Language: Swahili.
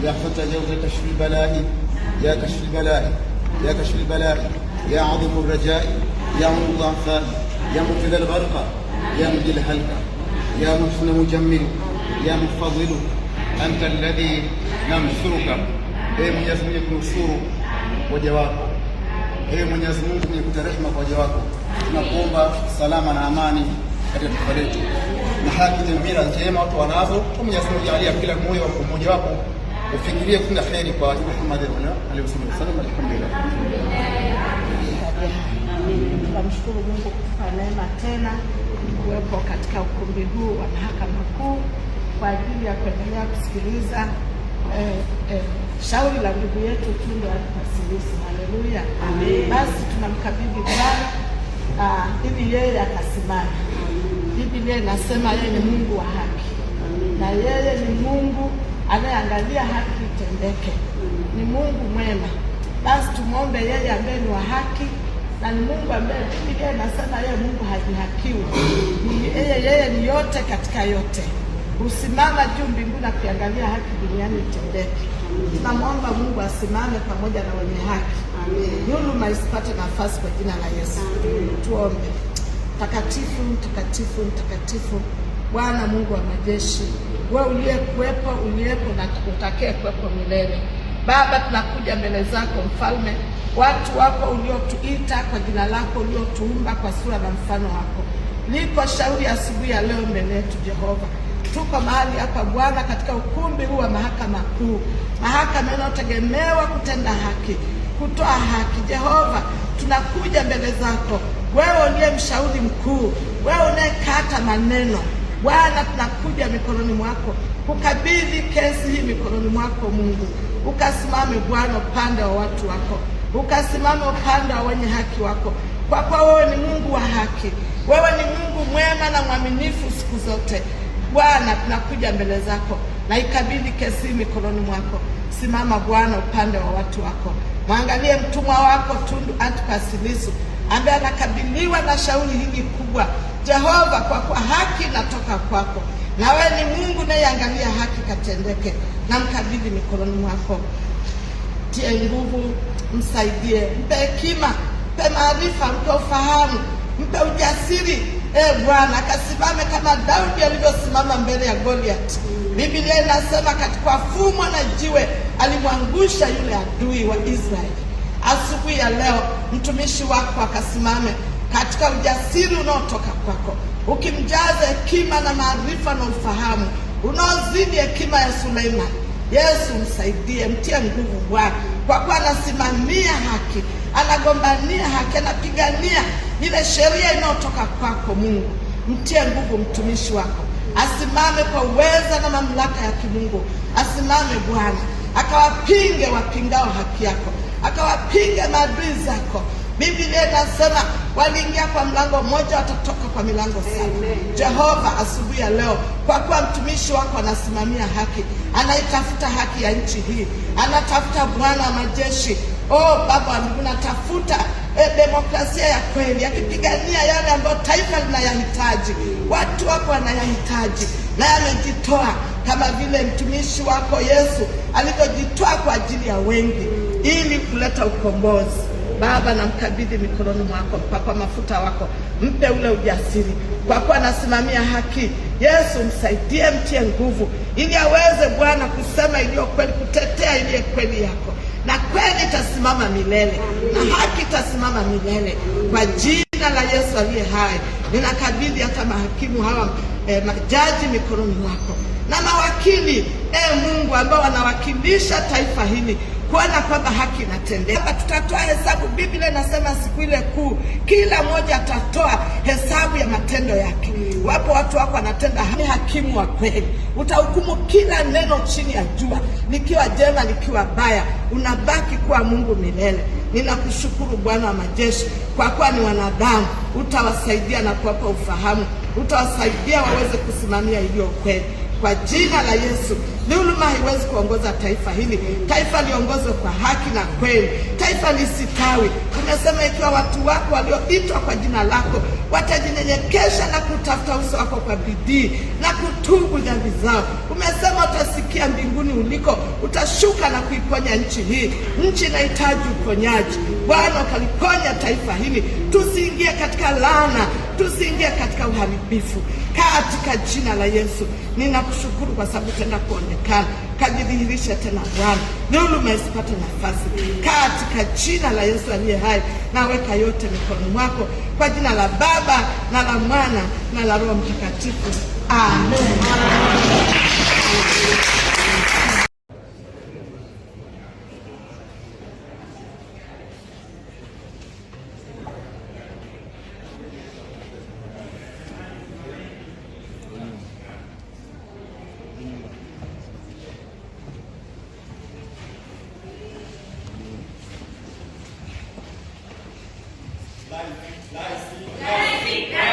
يا فتى جوز كشف البلاء، يا كشف البلاء، يا كشف البلاء، يا عظيم الرجاء، يا عظيم الضعفاء، يا مبتلى الغرقى، يا مجل الحلقى، يا محسن مجمل، يا مفضل، أنت الذي ننصرك. Mwenyezi Mungu kunusuru waja wako. Mwenyezi Mungu nikupe rehema kwa waja wako. Tunakuomba salama na amani katika taifa letu, na haki na njema watu wanazo. Mwenyezi Mungu jalia kila moyo wako mmoja wapo ufikirie kuna kheri kwa Muhammad alayhi wasallam. Alhamdulillah. Tunamshukuru Mungu kwa neema tena kuwepo katika ukumbi huu wa Mahakama Kuu kwa ajili ya kuendelea kusikiliza shauri la ndugu yetu Tundu Antipas Lissu. Haleluya. Basi tunamkabidhi Bwana ili yeye akasimame. Biblia inasema yeye ni Mungu wa haki, na yeye ni Mungu anayeangalia haki itendeke. Ni Mungu mwema. Basi tumuombe yeye ambaye ni wa haki, na ni Mungu ambaye Biblia inasema yeye Mungu hajihakiwi. Yeye ni yote katika yote. Usimama juu mbinguni na kuangalia haki duniani itendeke. Tunamwomba Mungu asimame pamoja na wenye haki. Dhuluma isipate nafasi kwa jina la Yesu. Tuombe. Mtakatifu, mtakatifu, mtakatifu, Bwana Mungu wa majeshi, wewe uliyekuwepo, uliyepo na utakaye kuwepo milele. Baba, tunakuja mbele zako Mfalme, watu wako uliotuita kwa jina lako, uliotuumba kwa sura na mfano wako. Liko shauri asubuhi ya leo mbele yetu Jehova. Tuko mahali hapa Bwana katika ukumbi huu wa Mahakama Kuu, mahakama inayotegemewa kutenda haki, kutoa haki. Jehova, tunakuja mbele zako, wewe uliye mshauri mkuu, wewe unayekata maneno. Bwana, tunakuja mikononi mwako, kukabidhi kesi hii mikononi mwako Mungu. Ukasimame Bwana upande wa watu wako, ukasimame upande wa wenye haki wako, kwa kuwa wewe ni Mungu wa haki, wewe ni Mungu mwema na mwaminifu siku zote. Bwana, tunakuja mbele zako na ikabidhi kesi mikononi mwako. Simama Bwana upande wa watu wako, mwangalie mtumwa wako Tundu Antipas Lissu ambaye anakabiliwa na shauri hili kubwa. Jehova, kwa kuwa haki inatoka kwako, na wewe ni Mungu unayeangalia haki katendeke, na mkabidhi mikononi mwako. Tie nguvu, msaidie, mpe hekima, mpe maarifa, mpe ufahamu, mpe ujasiri. Bwana, akasimame kama Daudi alivyosimama mbele ya Goliath. Biblia inasema katika fumo na jiwe alimwangusha yule adui wa Israeli. Asubuhi ya leo mtumishi wako akasimame katika ujasiri unaotoka kwako, ukimjaza hekima na maarifa na ufahamu unaozidi hekima ya Suleiman. Yesu, msaidie, mtie nguvu Bwana, kwa kuwa anasimamia haki, anagombania haki, anapigania ile sheria inayotoka kwako Mungu. Mtie nguvu mtumishi wako, asimame kwa uweza na mamlaka ya kimungu. Asimame Bwana, akawapinge wapingao haki yako, akawapinge maadui zako. Biblia inasema waliingia kwa mlango mmoja, watatoka kwa milango saba. Jehova, asubuhi ya leo, kwa kuwa mtumishi wako anasimamia haki, anaitafuta haki ya nchi hii, anatafuta Bwana wa majeshi, Baba wa mbinguni, anatafuta demokrasia ya kweli, akipigania yale ambayo taifa linayahitaji, watu wako wanayahitaji, na amejitoa kama vile mtumishi wako Yesu alivyojitoa kwa ajili ya wengi ili kuleta ukombozi. Baba, namkabidhi mikononi mwako mpaka mafuta wako, mpe ule ujasiri, kwa kuwa anasimamia haki. Yesu, msaidie, mtie nguvu ili aweze Bwana kusema iliyo kweli, kutetea iliyo kweli yako, na kweli itasimama milele, na haki itasimama milele. Kwa jina la Yesu aliye hai, ninakabidhi hata mahakimu hawa, majaji mikononi mwako, na mawakili Mungu ambao wanawakilisha taifa hili, kuona kwamba haki inatendeka. Tutatoa hesabu. Biblia inasema siku ile kuu kila mmoja atatoa hesabu ya matendo yake. Wapo watu wako wanatenda haki. Hakimu wa kweli, utahukumu kila neno chini ya jua, likiwa jema likiwa baya. Unabaki kuwa Mungu milele. Ninakushukuru Bwana wa majeshi, kwa kuwa ni wanadamu, utawasaidia na kuwapa ufahamu, utawasaidia waweze kusimamia iliyo kweli. Kwa jina la Yesu, dhuluma haiwezi kuongoza taifa hili. Taifa liongozwe kwa haki na kweli, taifa lisitawi. Umesema ikiwa watu wako walioitwa kwa jina lako watajinyenyekesha na kutafuta uso wako kwa bidii na kutubu dhambi zao, umesema utasikia kutokea mbinguni uliko, utashuka na kuiponya nchi hii. Nchi inahitaji uponyaji. Bwana, ukaliponya taifa hili, tusiingie katika laana, tusiingie katika uharibifu, katika jina la Yesu. Ninakushukuru kwa sababu tena kuonekana, kajidhihirisha tena Bwana, dhuluma isipate nafasi, katika jina la Yesu aliye hai. Naweka yote mikononi mwako, kwa jina la Baba na la Mwana na la Roho Mtakatifu. Amen. Life.